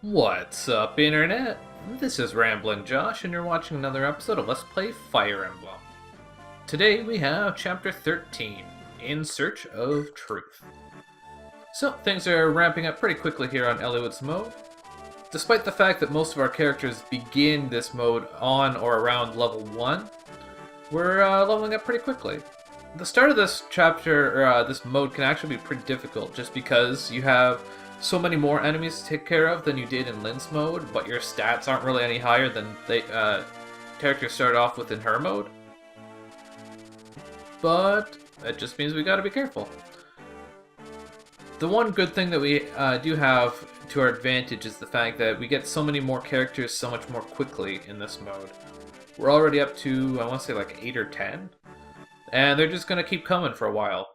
What's up, Internet? This is Ramblin' Josh, and you're watching another episode of Let's Play Fire Emblem. Today we have Chapter 13, In Search of Truth. So, things are ramping up pretty quickly here on Eliwood's mode. Despite the fact that most of our characters begin this mode on or around level 1, we're leveling up pretty quickly. The start of this chapter, this mode, can actually be pretty difficult just because you have so many more enemies to take care of than you did in Lynn's mode, but your stats aren't really any higher than characters start off with in her mode. But that just means we gotta be careful. The one good thing that we do have to our advantage is the fact that we get so many more characters so much more quickly in this mode. We're already up to, I want to say, like 8 or 10. And they're just going to keep coming for a while.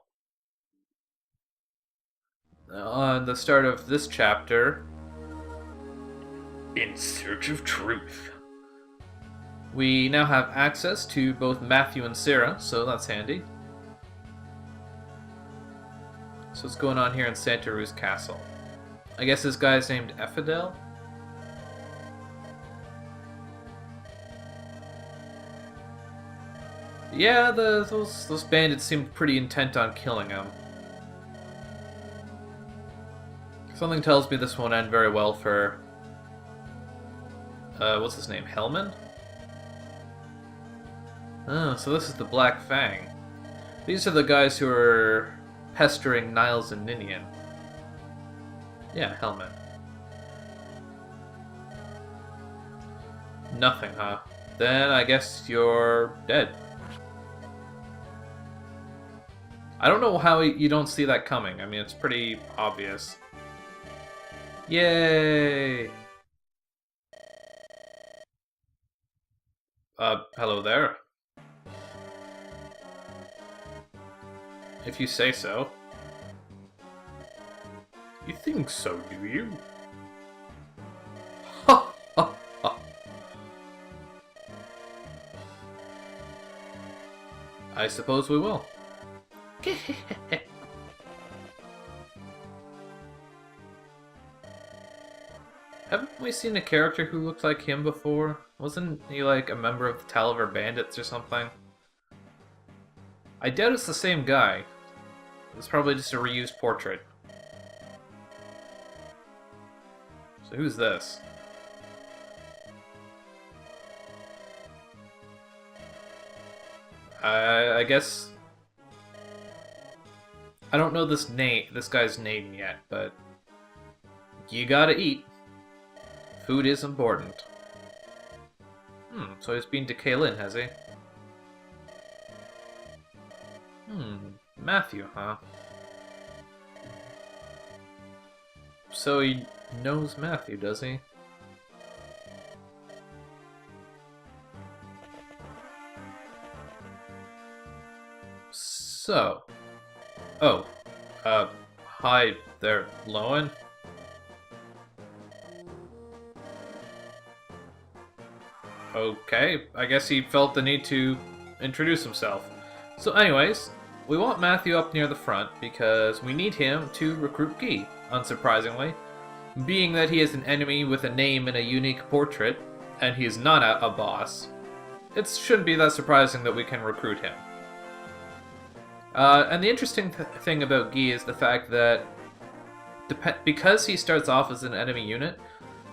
On the start of this chapter, In Search of Truth, we now have access to both Matthew and Sarah, so that's handy. So what's going on here in Santaruz Castle? I guess this guy's named Ephidel? Yeah, those bandits seemed pretty intent on killing him. Something tells me this won't end very well for... what's his name? Hellman? Oh, so this is the Black Fang. These are the guys who are pestering Niles and Ninian. Yeah, Hellman. Nothing, huh? Then I guess you're dead. I don't know how you don't see that coming. I mean, it's pretty obvious. Yay! Hello there. If you say so. You think so, do you? Ha ha ha. I suppose we will. Haven't we seen a character who looked like him before? Wasn't he like a member of the Talivar Bandits or something? I doubt it's the same guy. It's probably just a reused portrait. So who's this? I guess... I don't know this guy's name yet, but... You gotta eat. Food is important. So he's been to Kaylin, has he? Matthew, huh? So he knows Matthew, does he? So... Oh. Hi there, Lowen. Okay, I guess he felt the need to introduce himself. So anyways, we want Matthew up near the front because we need him to recruit Guy, unsurprisingly. Being that he is an enemy with a name and a unique portrait, and he is not a boss, it shouldn't be that surprising that we can recruit him. And the interesting thing about Guy is the fact that because he starts off as an enemy unit,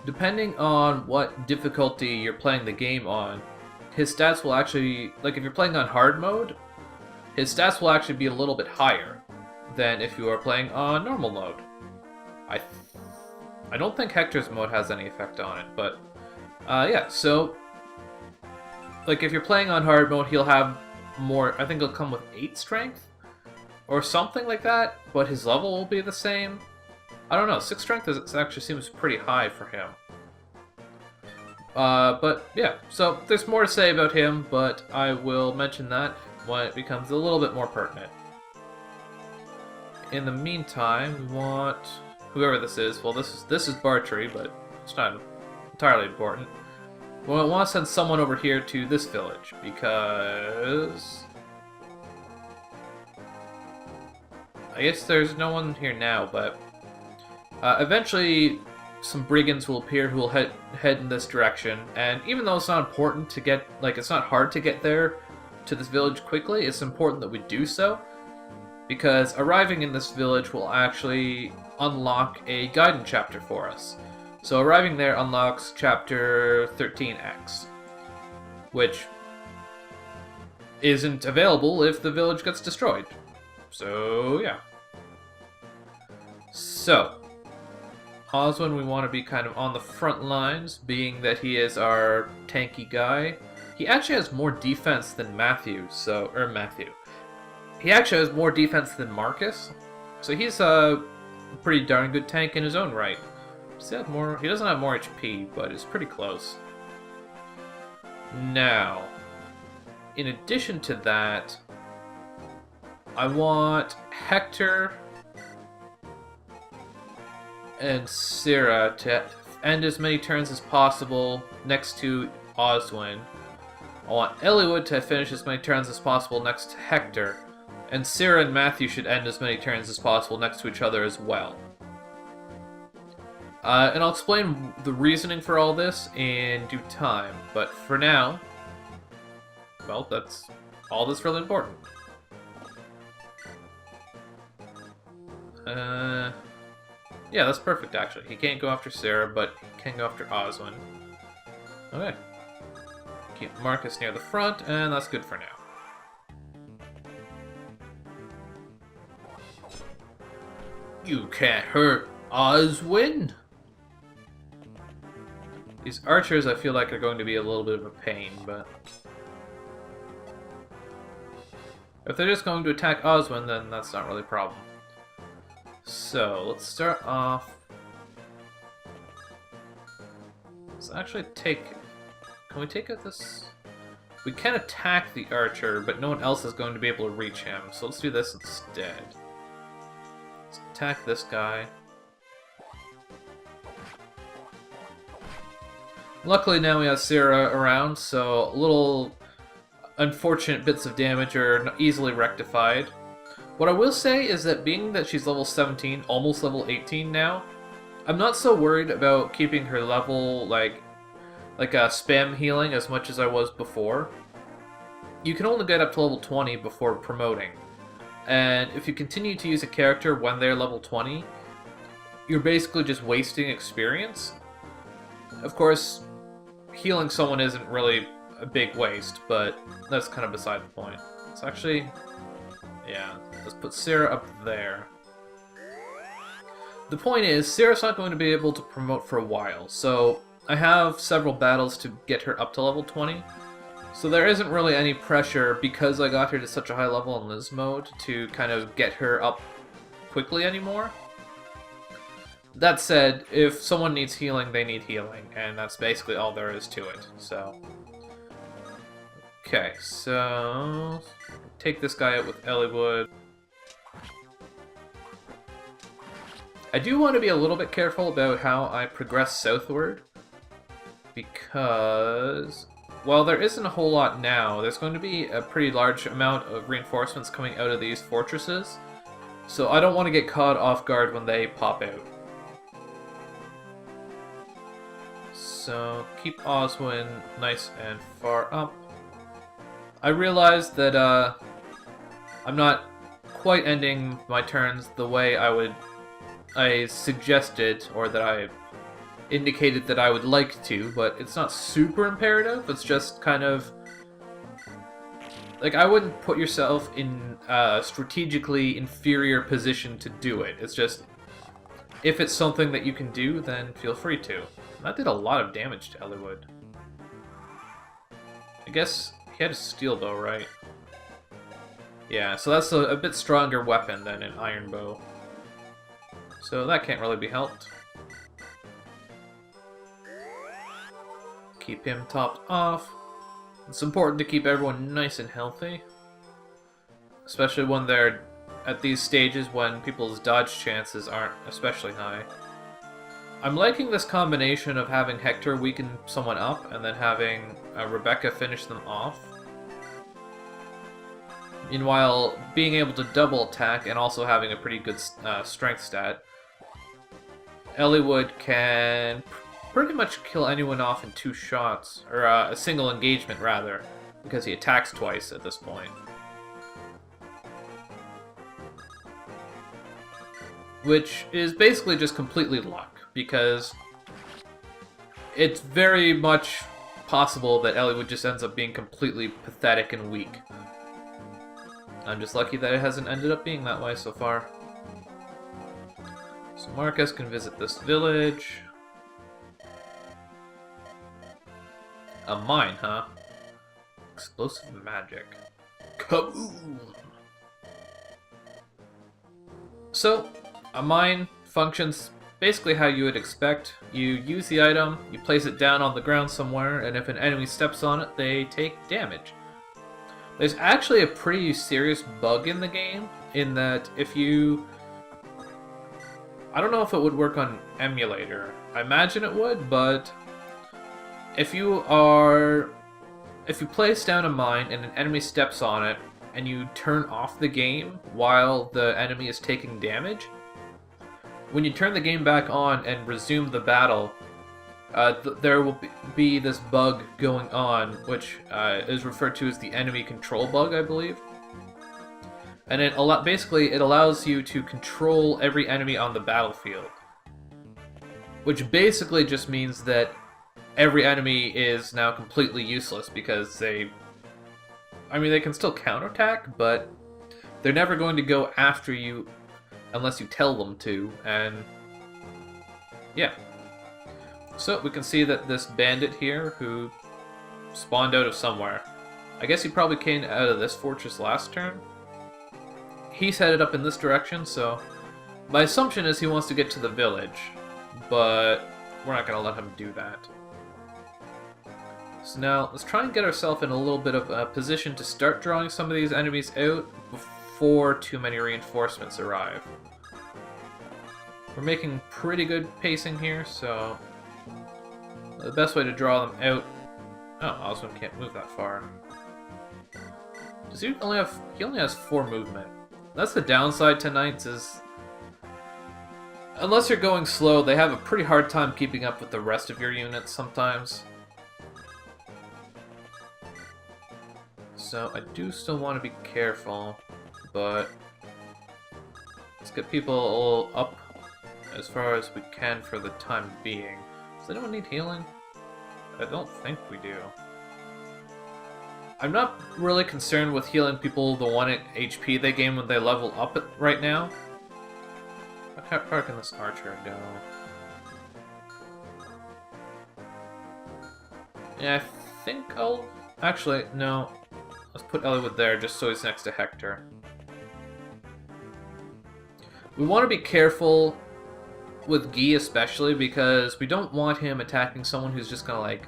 depending on what difficulty you're playing the game on, his stats will actually, like if you're playing on hard mode, his stats will actually be a little bit higher than if you are playing on normal mode. I don't think Hector's mode has any effect on it, but yeah, so like if you're playing on hard mode, he'll have more, I think he'll come with 8 strength or something like that, but his level will be the same. I don't know, 6 strength actually seems pretty high for him. But yeah, so there's more to say about him, but I will mention that when it becomes a little bit more pertinent. In the meantime, we want whoever this is. Well, this is Bartrey, but it's not entirely important. We want to send someone over here to this village because I guess there's no one here now, but eventually some brigands will appear who will head in this direction. And even though it's not important to get, like, it's not hard to get there to this village quickly, it's important that we do so, because arriving in this village will actually unlock a guidance chapter for us. So arriving there unlocks chapter 13X, which isn't available if the village gets destroyed. So yeah. So Oswin, we want to be kind of on the front lines, being that he is our tanky guy. He actually has more defense than Matthew, He actually has more defense than Marcus, so he's a pretty darn good tank in his own right. He doesn't have more HP, but it's pretty close. Now, in addition to that, I want Hector and Syrah to end as many turns as possible next to Oswin. I want Eliwood to finish as many turns as possible next to Hector. And Syrah and Matthew should end as many turns as possible next to each other as well. And I'll explain the reasoning for all this in due time, but for now, well, that's all that's really important. Yeah, that's perfect, actually. He can't go after Syrah, but he can go after Oswin. Okay. Keep Marcus near the front, and that's good for now. You can't hurt Oswin! These archers, I feel like, are going to be a little bit of a pain, but if they're just going to attack Oswin, then that's not really a problem. So, let's start off. Let's actually take... Can we take out this? We can attack the archer, but no one else is going to be able to reach him, so let's do this instead. Let's attack this guy. Luckily now we have Syrah around, so little unfortunate bits of damage are easily rectified. What I will say is that being that she's level 17, almost level 18 now, I'm not so worried about keeping her level like a spam healing as much as I was before. You can only get up to level 20 before promoting. And if you continue to use a character when they're level 20, you're basically just wasting experience. Of course, healing someone isn't really a big waste, but that's kind of beside the point. It's actually... yeah, let's put Syrah up there. The point is, Syrah's not going to be able to promote for a while, so I have several battles to get her up to level 20. So there isn't really any pressure, because I got her to such a high level in Liz mode, to kind of get her up quickly anymore. That said, if someone needs healing, they need healing, and that's basically all there is to it, so... Okay, so... take this guy out with Eliwood. I do want to be a little bit careful about how I progress southward, because while there isn't a whole lot now, there's going to be a pretty large amount of reinforcements coming out of these fortresses, so I don't want to get caught off guard when they pop out. So keep Oswin nice and far up. I realized that I'm not quite ending my turns the way I suggested, or that I indicated that I would like to, but it's not super imperative. It's just kind of like, I wouldn't put yourself in a strategically inferior position to do it. It's just, if it's something that you can do, then feel free to. That did a lot of damage to Eliwood. I guess he had a steel bow, right? Yeah, so that's a bit stronger weapon than an iron bow. So that can't really be helped. Keep him topped off. It's important to keep everyone nice and healthy, especially when they're at these stages when people's dodge chances aren't especially high. I'm liking this combination of having Hector weaken someone up and then having Rebecca finish them off. Meanwhile, being able to double attack and also having a pretty good strength stat. Eliwood can pretty much kill anyone off in 2 shots, or a single engagement rather, because he attacks twice at this point. Which is basically just completely luck, because it's very much possible that Eliwood just ends up being completely pathetic and weak. I'm just lucky that it hasn't ended up being that way so far. So Marcus can visit this village. A mine, huh? Explosive magic. Kaboom! So, a mine functions basically how you would expect. You use the item, you place it down on the ground somewhere, and if an enemy steps on it, they take damage. There's actually a pretty serious bug in the game, in that if you... I don't know if it would work on emulator. I imagine it would, but if you place down a mine and an enemy steps on it, and you turn off the game while the enemy is taking damage, when you turn the game back on and resume the battle, there will be this bug going on, which is referred to as the enemy control bug, I believe. And it basically allows you to control every enemy on the battlefield, which basically just means that every enemy is now completely useless because they can still counterattack, but they're never going to go after you unless you tell them to, and yeah. So we can see that this bandit here, who spawned out of somewhere, I guess he probably came out of this fortress last turn. He's headed up in this direction, so my assumption is he wants to get to the village, but we're not going to let him do that. So now, let's try and get ourselves in a little bit of a position to start drawing some of these enemies out before too many reinforcements arrive. We're making pretty good pacing here, so the best way to draw them out... Oh, Osmond can't move that far. Does he only have... He only has 4 movement. That's the downside to Knights, is... Unless you're going slow, they have a pretty hard time keeping up with the rest of your units sometimes. So I do still want to be careful, but let's get people up as far as we can for the time being. Does anyone need healing? I don't think we do. I'm not really concerned with healing people the 1 HP they gain when they level up right now. How far can this archer go? Yeah, I think I'll... Actually, no. Let's put Eliwood there just so he's next to Hector. We want to be careful with Guy especially, because we don't want him attacking someone who's just gonna like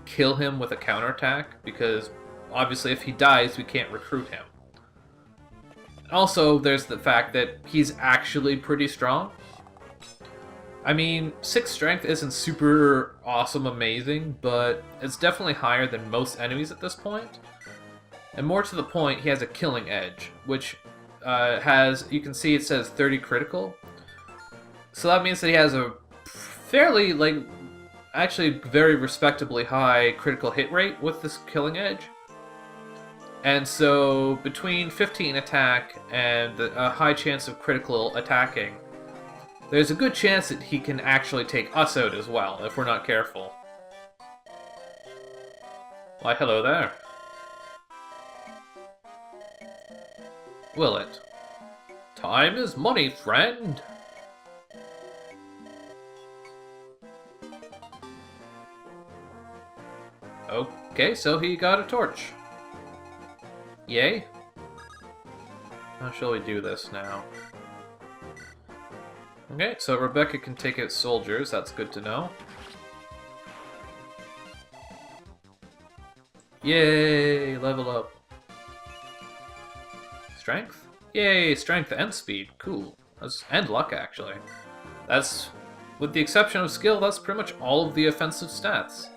kill him with a counterattack, because obviously if he dies we can't recruit him. Also, there's the fact that he's actually pretty strong. I mean, 6 strength isn't super awesome amazing, but it's definitely higher than most enemies at this point. And more to the point, he has a killing edge, which has, you can see it says 30 critical. So that means that he has a fairly, like, actually very respectably high critical hit rate with this killing edge. And so, between 15 attack and a high chance of critical attacking, there's a good chance that he can actually take us out as well, if we're not careful. Why, hello there. Will it? Time is money, friend! Okay, so he got a torch. Yay. How shall we do this now? Okay, so Rebecca can take out soldiers, that's good to know. Yay, level up. Strength? Yay, strength and speed, cool. And luck, actually. That's, with the exception of skill, that's pretty much all of the offensive stats.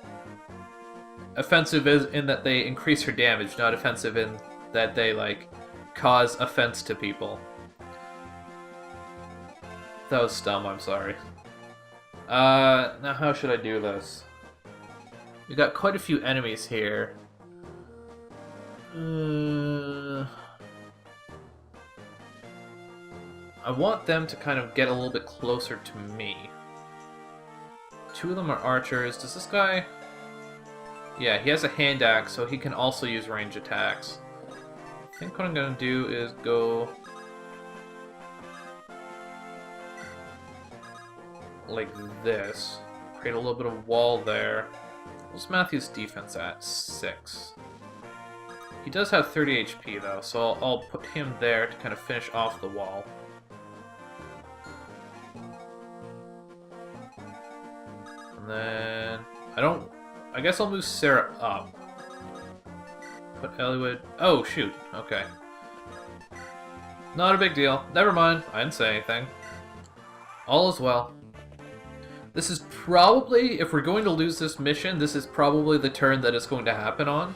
Offensive is in that they increase her damage, not offensive in that they, like, cause offense to people. That was dumb, I'm sorry. Now how should I do this? We got quite a few enemies here. I want them to kind of get a little bit closer to me. Two of them are archers. Does this guy... Yeah, he has a hand axe, so he can also use range attacks. I think what I'm gonna do is go... like this. Create a little bit of wall there. What's Matthew's defense at? 6. He does have 30 HP though, so I'll put him there to kind of finish off the wall. And then... I guess I'll move Sarah up. Put Eliud... Oh, shoot. Okay. Not a big deal. Never mind. I didn't say anything. All is well. This is probably, if we're going to lose this mission, this is probably the turn that it's going to happen on.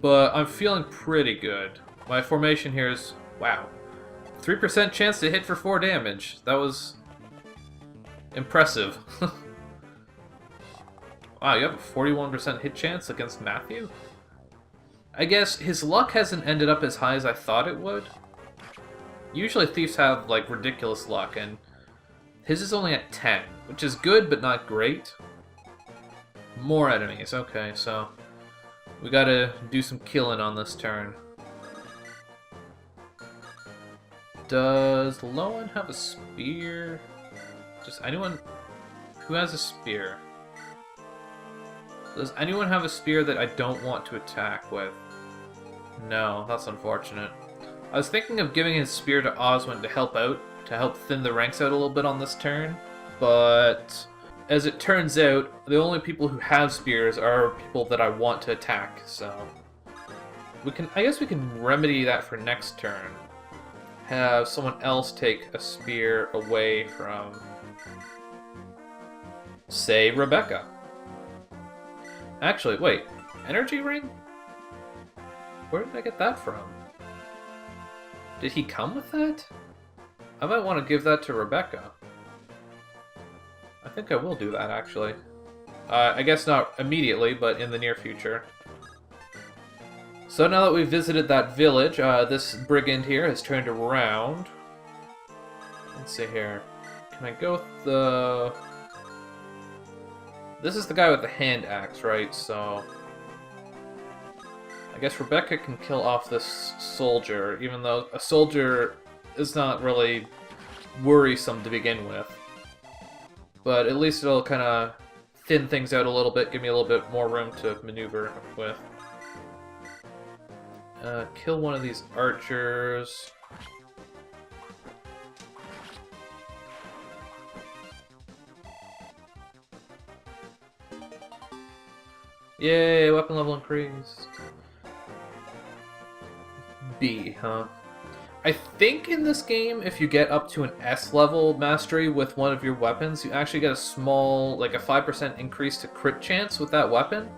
But I'm feeling pretty good. My formation here is, wow, 3% chance to hit for 4 damage. That was impressive. Wow, you have a 41% hit chance against Matthew? I guess his luck hasn't ended up as high as I thought it would. Usually thieves have, like, ridiculous luck, and his is only at 10, which is good, but not great. More enemies. Okay, so we gotta do some killing on this turn. Does Lowen have a spear? Does anyone... Who has a spear? Does anyone have a spear that I don't want to attack with? No, that's unfortunate. I was thinking of giving his spear to Oswin to help out, to help thin the ranks out a little bit on this turn, but as it turns out, the only people who have spears are people that I want to attack, so I guess we can remedy that for next turn. Have someone else take a spear away from, say, Rebecca. Actually, wait, energy ring? Where did I get that from? Did he come with that? I might want to give that to Rebecca. I think I will do that, actually. I guess not immediately, but in the near future. So now that we've visited that village, this brigand here has turned around. Let's see here. Can I go with the... This is the guy with the hand axe, right? So I guess Rebecca can kill off this soldier, even though a soldier is not really worrisome to begin with. But at least it'll kind of thin things out a little bit, give me a little bit more room to maneuver with. Kill one of these archers. Yay, weapon level increased. B, huh? I think in this game, if you get up to an S level mastery with one of your weapons, you actually get a small, like a 5% increase to crit chance with that weapon.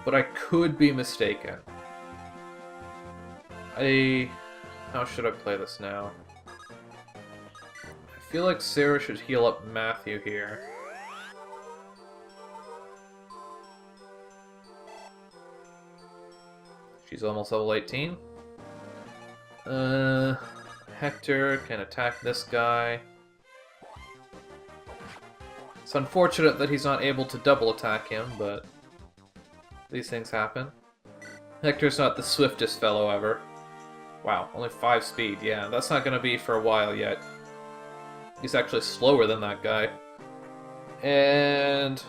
But I could be mistaken. How should I play this now? I feel like Sarah should heal up Matthew here. She's almost level 18. Hector can attack this guy. It's unfortunate that he's not able to double attack him, but these things happen. Hector's not the swiftest fellow ever. Wow, only 5 speed. Yeah, that's not going to be for a while yet. He's actually slower than that guy. And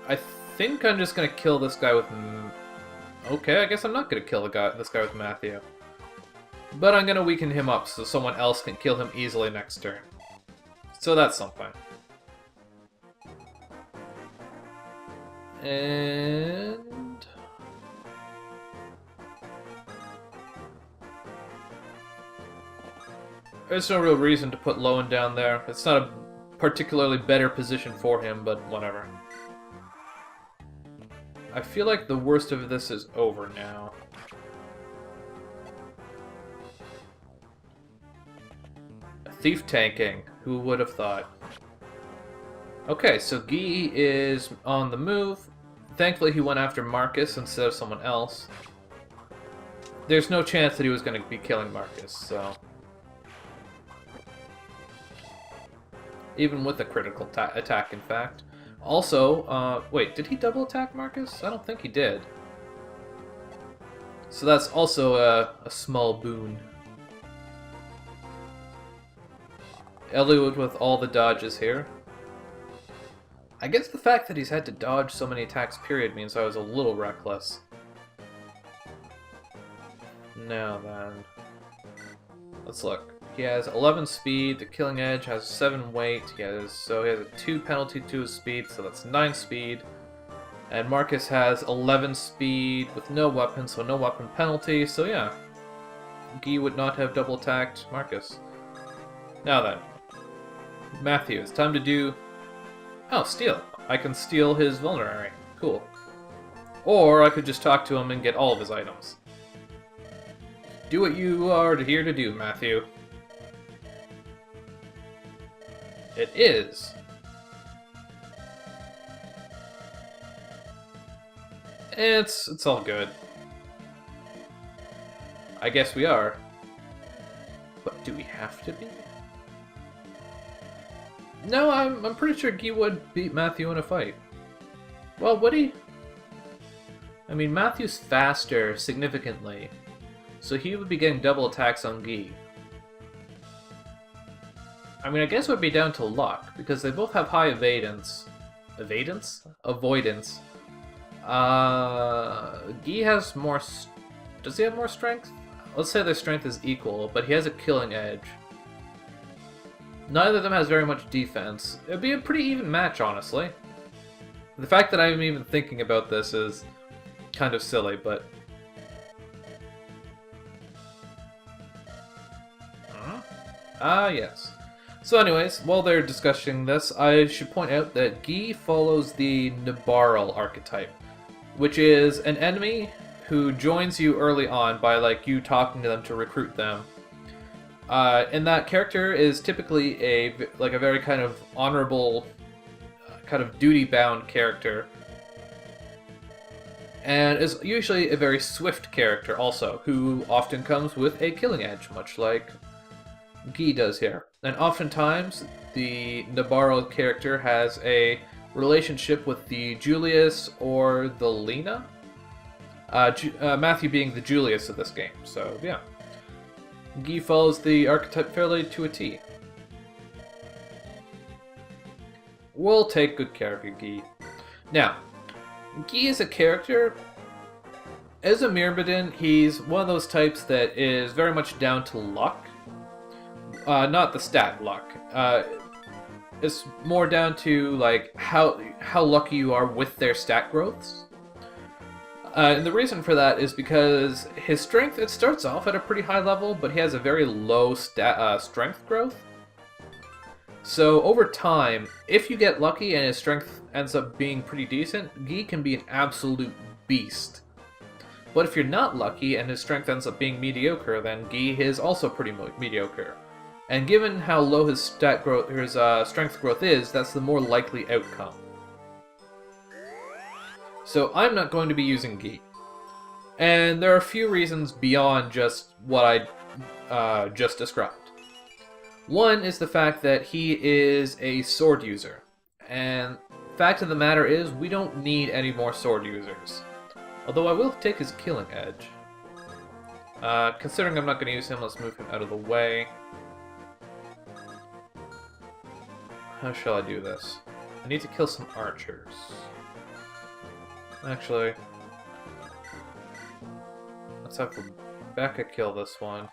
I think I'm just going to kill this guy with... Okay, I guess I'm not going to kill this guy with Matthew. But I'm going to weaken him up so someone else can kill him easily next turn. So that's something. And... there's no real reason to put Lowen down there. It's not a particularly better position for him, but whatever. I feel like the worst of this is over now. Thief tanking. Who would have thought? Okay, so Guy is on the move. Thankfully, he went after Marcus instead of someone else. There's no chance that he was going to be killing Marcus, so... Even with a critical attack, in fact. Also, wait, did he double attack Marcus? I don't think he did. So that's also a small boon. Eliwood with all the dodges here. I guess the fact that he's had to dodge so many attacks period means I was a little reckless. Now then, let's look. He has 11 speed, the Killing Edge has 7 weight, he has a 2 penalty to his speed, so that's 9 speed. And Marcus has 11 speed with no weapon, so no weapon penalty, so yeah. Guy would not have double attacked Marcus. Now then, Matthew, it's time to do... Oh, steal. I can steal his vulnerary. Cool. Or I could just talk to him and get all of his items. Do what you are here to do, Matthew. It is. It's all good. I guess we are. But do we have to be? No, I'm pretty sure Guy would beat Matthew in a fight. Well, would he? I mean, Matthew's faster significantly, so he would be getting double attacks on Guy. I mean, I guess it would be down to luck, because they both have high evadance. Evadance? Avoidance. Guy has more... Does he have more strength? Let's say their strength is equal, but he has a Killing Edge. Neither of them has very much defense. It'd be a pretty even match, honestly. The fact that I'm even thinking about this is kind of silly, but... Yes. So anyways, while they're discussing this, I should point out that Guy follows the Nabarl archetype, which is an enemy who joins you early on by, like, you talking to them to recruit them. And that character is typically a very kind of honorable, kind of duty-bound character. And is usually a very swift character also, who often comes with a Killing Edge, much like Guy does here. And oftentimes, the Nabarro character has a relationship with the Julius or the Lena. Matthew being the Julius of this game, so yeah. Guy follows the archetype fairly to a T. We'll take good care of you, Guy. Now, Guy is a character. As a Myrmidon, he's one of those types that is very much down to luck. Not the stat luck. It's more down to like how lucky you are with their stat growths. And the reason for that is because his strength, it starts off at a pretty high level, but he has a very low strength growth. So over time, if you get lucky and his strength ends up being pretty decent, Guy can be an absolute beast. But if you're not lucky and his strength ends up being mediocre, then Guy is also pretty mediocre. And given how low his strength growth is, that's the more likely outcome. So I'm not going to be using Guy. And there are a few reasons beyond just what I just described. One is the fact that he is a sword user. And fact of the matter is, we don't need any more sword users. Although I will take his Killing Edge. Considering I'm not going to use him, let's move him out of the way. How shall I do this? I need to kill some archers. Actually, let's have Rebecca kill this one.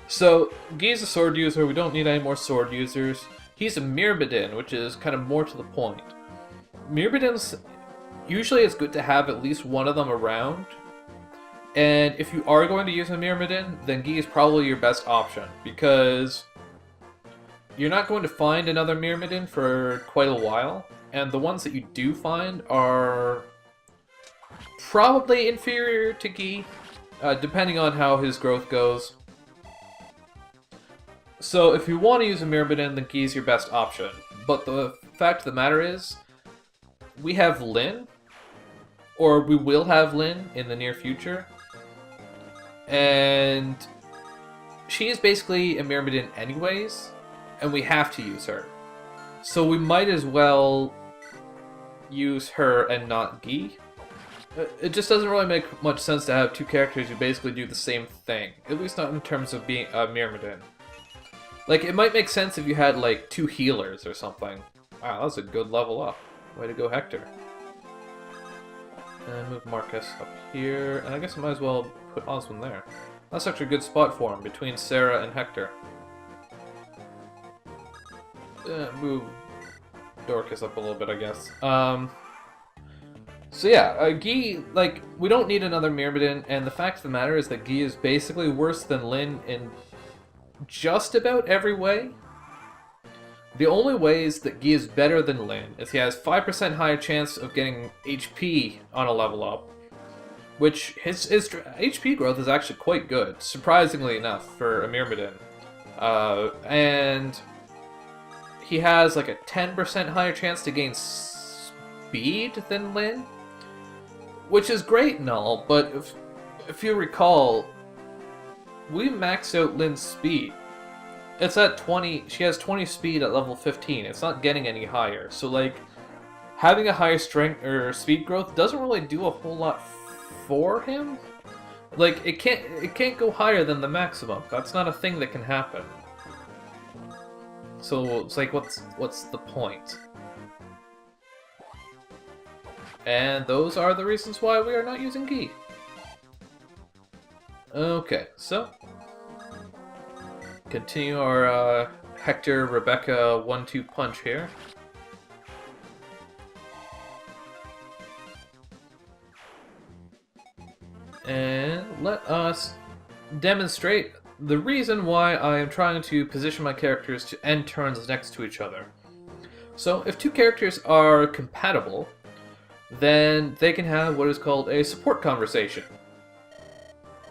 So, Guy's a sword user, we don't need any more sword users. He's a Myrmidon, which is kind of more to the point. Myrmidons, usually it's good to have at least one of them around. And if you are going to use a Myrmidon, then Guy is probably your best option, because you're not going to find another Myrmidon for quite a while, and the ones that you do find are probably inferior to Guy, depending on how his growth goes. So if you want to use a Myrmidon, then Guy is your best option. But the fact of the matter is, we have Lyn, or we will have Lyn in the near future, and she is basically a Myrmidon anyways, and we have to use her. So we might as well use her and not Guy. It just doesn't really make much sense to have two characters who basically do the same thing, at least not in terms of being a Myrmidon. Like, it might make sense if you had, like, two healers or something. Wow, that was a good level up. Way to go, Hector. And move Marcus up here, and I guess I might as well put Oswin there. That's actually a good spot for him, between Sarah and Hector. Move Dorcas up a little bit, I guess. So yeah, Guy, like, we don't need another Myrmidon, and the fact of the matter is that Guy is basically worse than Lyn in just about every way. The only ways that Guy is better than Lyn is he has 5% higher chance of getting HP on a level up, which his HP growth is actually quite good, surprisingly enough, for a Myrmidon. And he has like a 10% higher chance to gain speed than Lyn, which is great and all, but if you recall, we maxed out Lyn's speed. It's at 20, she has 20 speed at level 15, it's not getting any higher, so like, having a higher strength or speed growth doesn't really do a whole lot for him. Like, it can't go higher than the maximum, that's not a thing that can happen. So it's like, what's the point? And those are the reasons why we are not using Guy. Okay, so continue our Hector Rebecca 1-2 punch here. And let us demonstrate the reason why I am trying to position my characters to end turns next to each other. So if two characters are compatible, then they can have what is called a support conversation.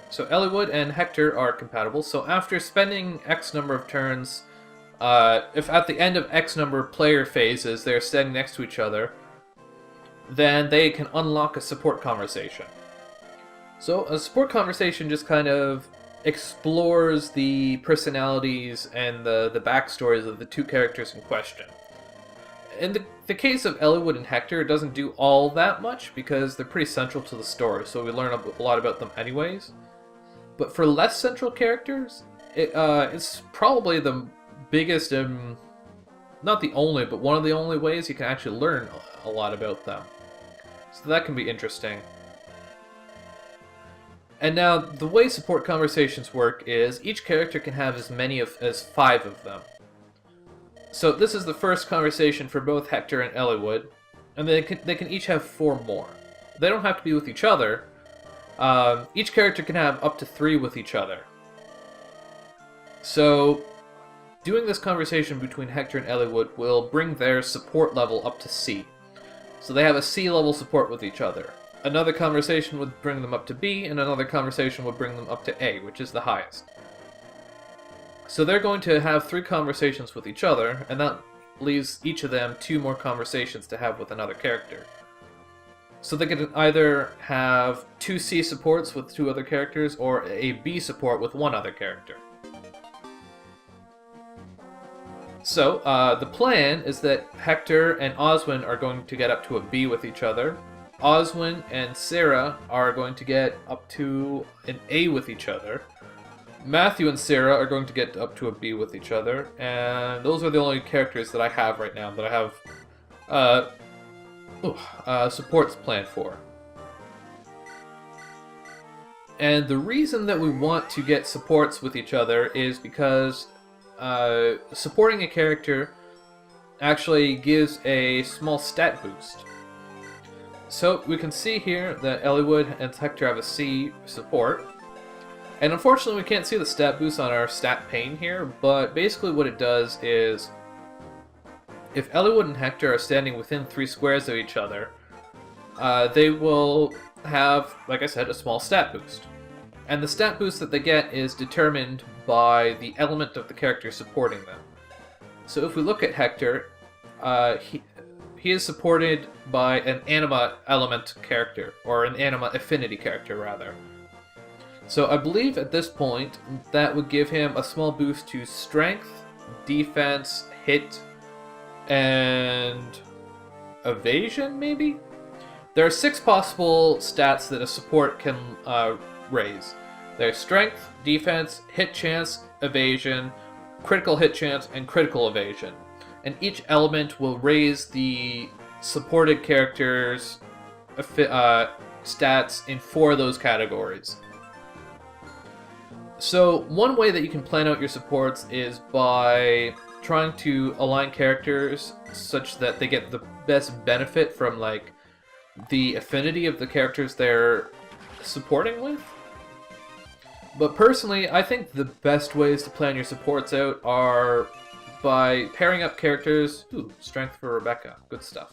So Eliwood and Hector are compatible, so after spending X number of turns, if at the end of X number of player phases they're standing next to each other, then they can unlock a support conversation. So a support conversation just kind of explores the personalities and the backstories of the two characters in question. In the case of Eliwood and Hector, it doesn't do all that much because they're pretty central to the story, so we learn a lot about them anyways. But for less central characters, it's probably the biggest and not the only, but one of the only ways you can actually learn a lot about them. So that can be interesting. And now, the way support conversations work is each character can have as many as 5 of them. So this is the first conversation for both Hector and Eliwood, and they can each have 4 more. They don't have to be with each other. Each character can have up to 3 with each other. So, doing this conversation between Hector and Eliwood will bring their support level up to C. So they have a C level support with each other. Another conversation would bring them up to B, and another conversation would bring them up to A, which is the highest. So they're going to have 3 conversations with each other, and that leaves each of them 2 more conversations to have with another character. So they can either have 2 C supports with 2 other characters, or a B support with 1 other character. So, the plan is that Hector and Oswin are going to get up to a B with each other. Oswin and Sarah are going to get up to an A with each other. Matthew and Sarah are going to get up to a B with each other, and those are the only characters that I have right now that I have supports planned for. And the reason that we want to get supports with each other is because supporting a character actually gives a small stat boost. So we can see here that Eliwood and Hector have a C support. And unfortunately we can't see the stat boost on our stat pane here, but basically what it does is if Eliwood and Hector are standing within 3 squares of each other, they will have, like I said, a small stat boost. And the stat boost that they get is determined by the element of the character supporting them. So if we look at Hector, he is supported by an anima element character, or an anima affinity character, rather. So I believe at this point, that would give him a small boost to strength, defense, hit, and evasion, maybe? There are 6 possible stats that a support can raise. There's strength, defense, hit chance, evasion, critical hit chance, and critical evasion. And each element will raise the supported character's stats in 4 of those categories. So one way that you can plan out your supports is by trying to align characters such that they get the best benefit from like the affinity of the characters they're supporting with. But personally, I think the best ways to plan your supports out are by pairing up characters. Ooh, strength for Rebecca. Good stuff.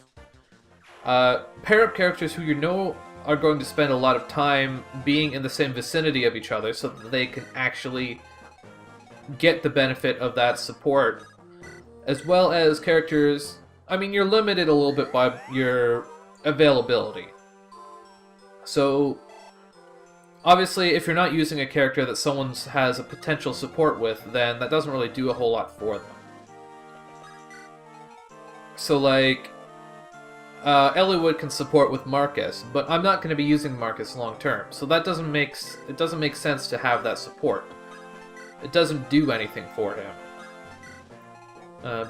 Pair up characters who you know are going to spend a lot of time being in the same vicinity of each other so that they can actually get the benefit of that support. As well as characters, I mean, you're limited a little bit by your availability. So, obviously, if you're not using a character that someone has a potential support with, then that doesn't really do a whole lot for them. So, like, Eliwood can support with Marcus, but I'm not going to be using Marcus long term, so that doesn't make sense to have that support. It doesn't do anything for him.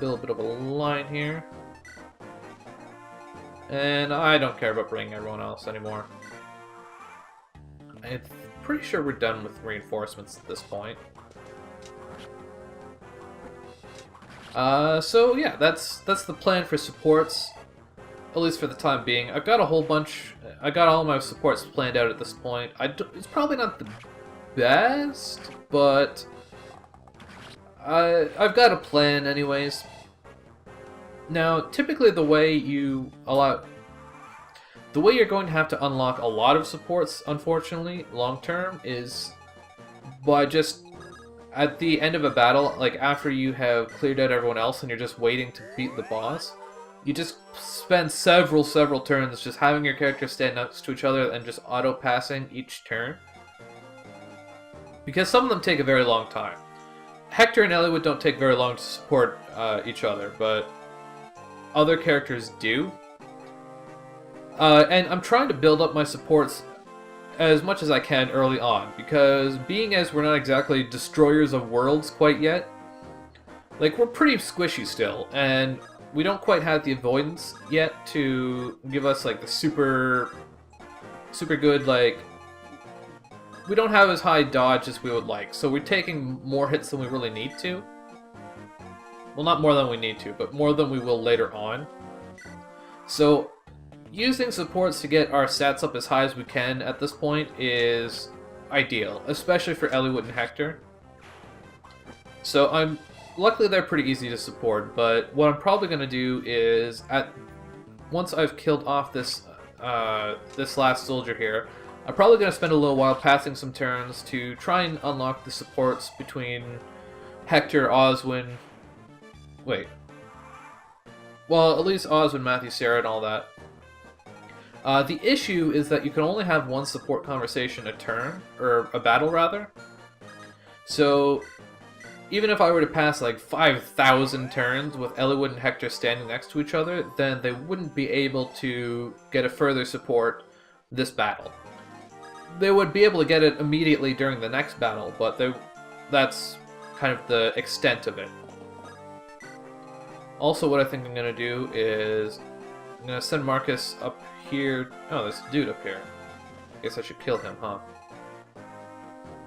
Build a bit of a line here, and I don't care about bringing everyone else anymore. I'm pretty sure we're done with reinforcements at this point. So yeah, that's the plan for supports. At least for the time being. I've got a whole bunch... I got all my supports planned out at this point. It's probably not the best, but... I've got a plan anyways. Now, typically the way you're going to have to unlock a lot of supports, unfortunately, long term, is by just... At the end of a battle, like after you have cleared out everyone else and you're just waiting to beat the boss, you just spend several turns just having your characters stand next to each other and just auto-passing each turn. Because some of them take a very long time. Hector and Eliwood don't take very long to support each other, but other characters do. And I'm trying to build up my supports as much as I can early on, because being as we're not exactly destroyers of worlds quite yet, like, we're pretty squishy still, and we don't quite have the avoidance yet to give us, like, the super good, like... We don't have as high dodge as we would like, so we're taking more hits than we really need to. Well, not more than we need to, but more than we will later on. So, using supports to get our stats up as high as we can at this point is ideal, especially for Eliwood and Hector. So luckily they're pretty easy to support, but what I'm probably going to do is, once I've killed off this last soldier here, I'm probably going to spend a little while passing some turns to try and unlock the supports between Hector, Oswin... Wait. Well, at least Oswin, Matthew, Sarah, and all that. The issue is that you can only have one support conversation a turn, or a battle rather. So, even if I were to pass like 5,000 turns with Eliwood and Hector standing next to each other, then they wouldn't be able to get a further support this battle. They would be able to get it immediately during the next battle, but that's kind of the extent of it. Also, what I think I'm going to do is I'm going to send Marcus up here. Oh, there's a dude up here. I guess I should kill him, huh?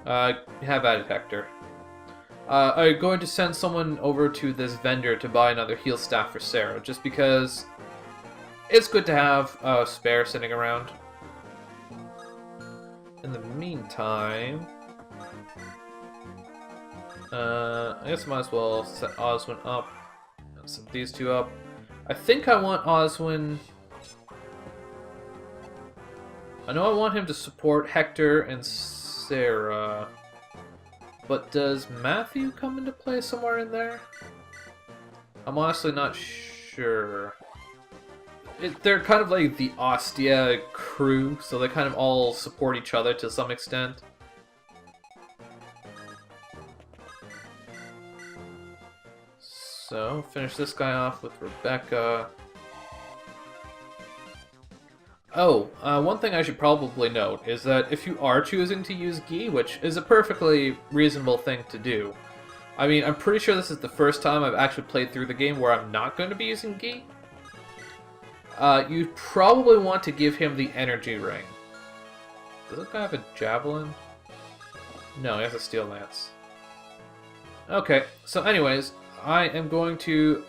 Have at it, Hector. I'm going to send someone over to this vendor to buy another heal staff for Sarah, just because it's good to have a spare sitting around. In the meantime, I guess I might as well set Oswin up and set these two up. I think I want Oswin... I know I want him to support Hector and Sarah. But does Matthew come into play somewhere in there? I'm honestly not sure. They're kind of like the Ostia crew, so they kind of all support each other to some extent. So, finish this guy off with Rebecca. Oh, one thing I should probably note is that if you are choosing to use Gi, which is a perfectly reasonable thing to do, I mean, I'm pretty sure this is the first time I've actually played through the game where I'm not going to be using Gi. You probably want to give him the energy ring. Does this guy have a javelin? No, he has a steel lance. Okay, so anyways, I am going to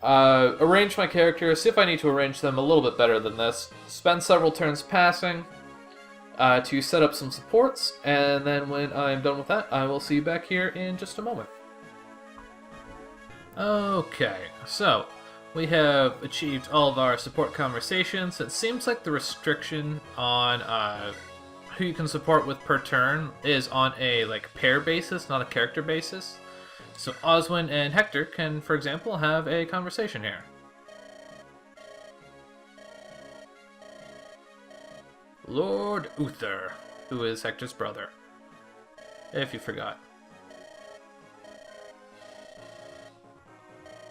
arrange my characters, see if I need to arrange them a little bit better than this. Spend several turns passing to set up some supports, and then when I'm done with that, I will see you back here in just a moment. Okay, so we have achieved all of our support conversations. It seems like the restriction on who you can support with per turn is on a pair basis, not a character basis. So Oswin and Hector can, for example, have a conversation here. Lord Uther, who is Hector's brother, if you forgot.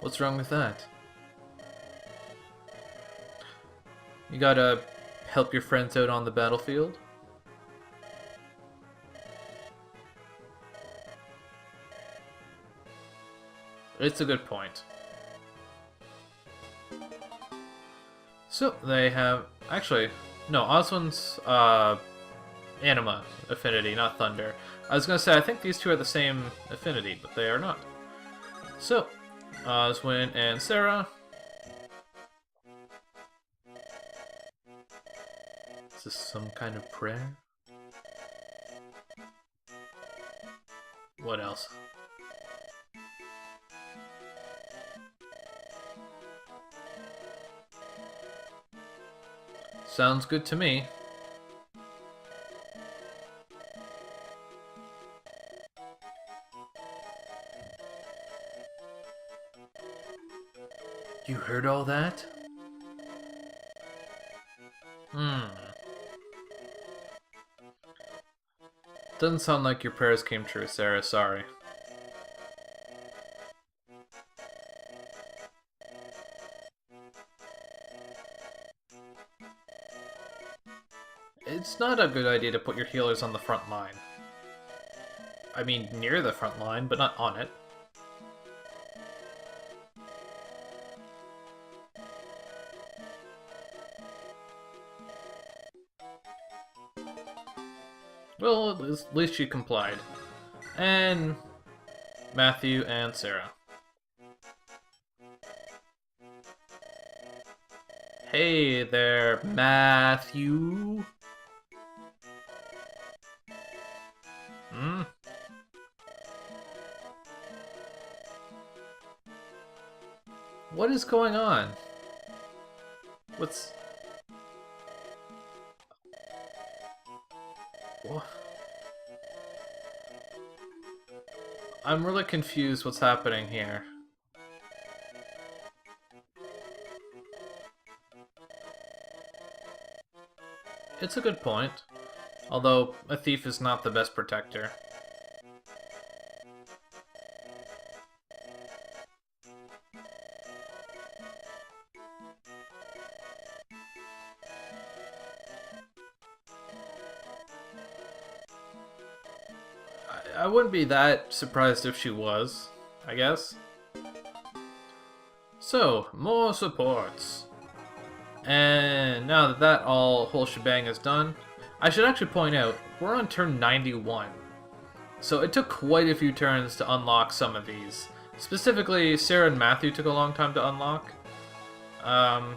What's wrong with that? You gotta help your friends out on the battlefield? It's a good point. So, they have... Actually, no, Oswin's Anima affinity, not Thunder. I was gonna say, I think these two are the same affinity, but they are not. So, Oswin and Sarah. Is this some kind of prayer? What else? Sounds good to me. You heard all that? Doesn't sound like your prayers came true, Sarah. Sorry. It's not a good idea to put your healers on the front line. I mean, near the front line, but not on it. Well, at least she complied. And Matthew and Sarah. Hey there, Matthew. What is going on? What's... What? I'm really confused what's happening here. It's a good point. Although, a thief is not the best protector. I wouldn't be that surprised if she was, I guess. So, more supports. And now that that whole shebang is done, I should actually point out, we're on turn 91. So it took quite a few turns to unlock some of these. Specifically, Sarah and Matthew took a long time to unlock. And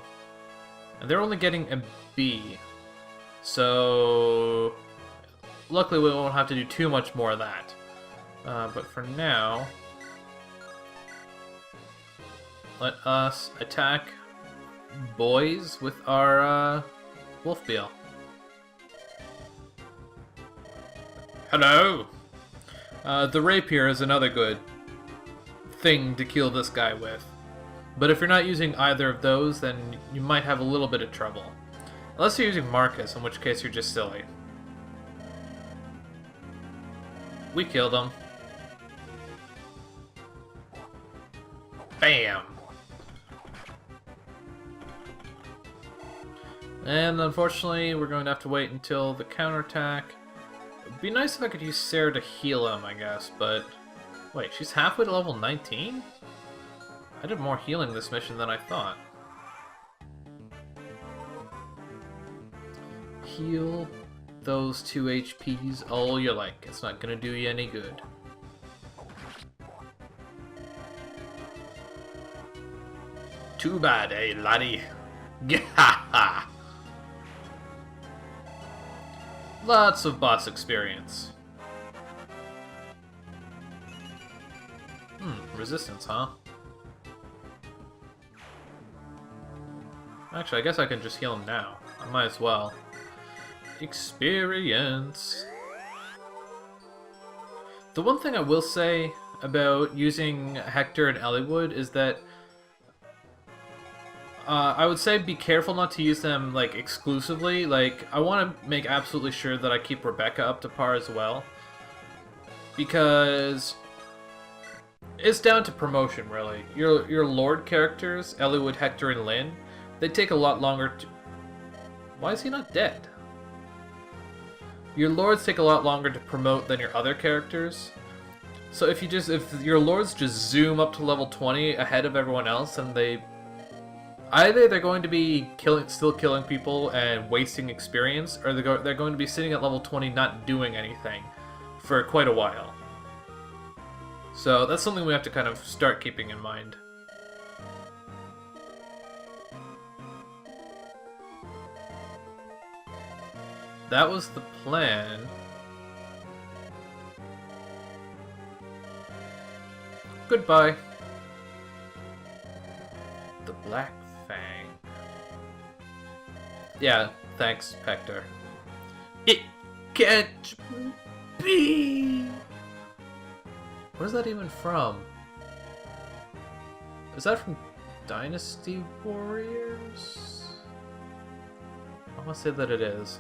they're only getting a B. So luckily we won't have to do too much more of that. But for now, let us attack boys with our Wolfbeal. Hello! The rapier is another good thing to kill this guy with. But if you're not using either of those, then you might have a little bit of trouble. Unless you're using Marcus, in which case you're just silly. We killed him. Bam! And unfortunately, we're going to have to wait until the counterattack. It'd be nice if I could use Sarah to heal him, I guess, but... Wait, she's halfway to level 19? I did more healing this mission than I thought. Heal those 2 HPs all you like. It's not gonna do you any good. Too bad, eh, laddie? Gahaha! Lots of boss experience. Resistance, huh? Actually, I guess I can just heal him now. I might as well. Experience. The one thing I will say about using Hector and Elliewood is that I would say be careful not to use them like exclusively. Like, I want to make absolutely sure that I keep Rebecca up to par as well, because it's down to promotion, really. Your Lord characters, Elliewood, Hector, and Lynn, they take a lot longer to... Why is he not dead? Your Lords take a lot longer to promote than your other characters. So if your Lords just zoom up to level 20 ahead of everyone else, and either they're going to be still killing people and wasting experience, or they're going to be sitting at level 20 not doing anything for quite a while. So that's something we have to kind of start keeping in mind. That was the plan. Goodbye. The Black Fang. Yeah, thanks, Hector. It can't be! Where's that even from? Is that from Dynasty Warriors? I want to say that it is.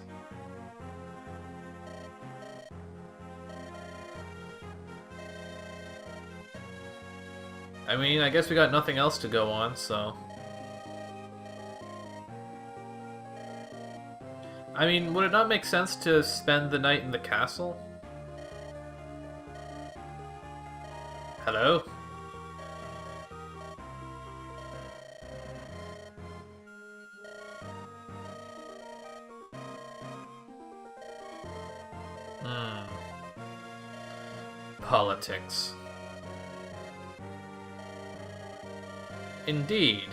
I mean, I guess we got nothing else to go on, so... I mean, would it not make sense to spend the night in the castle? Hello? Politics. Indeed.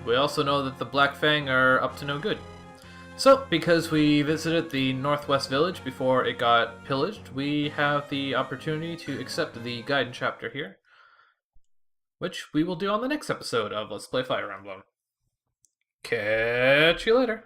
We also know that the Black Fang are up to no good. So, because we visited the Northwest Village before it got pillaged, we have the opportunity to accept the guidance chapter here, which we will do on the next episode of Let's Play Fire Emblem. Catch you later.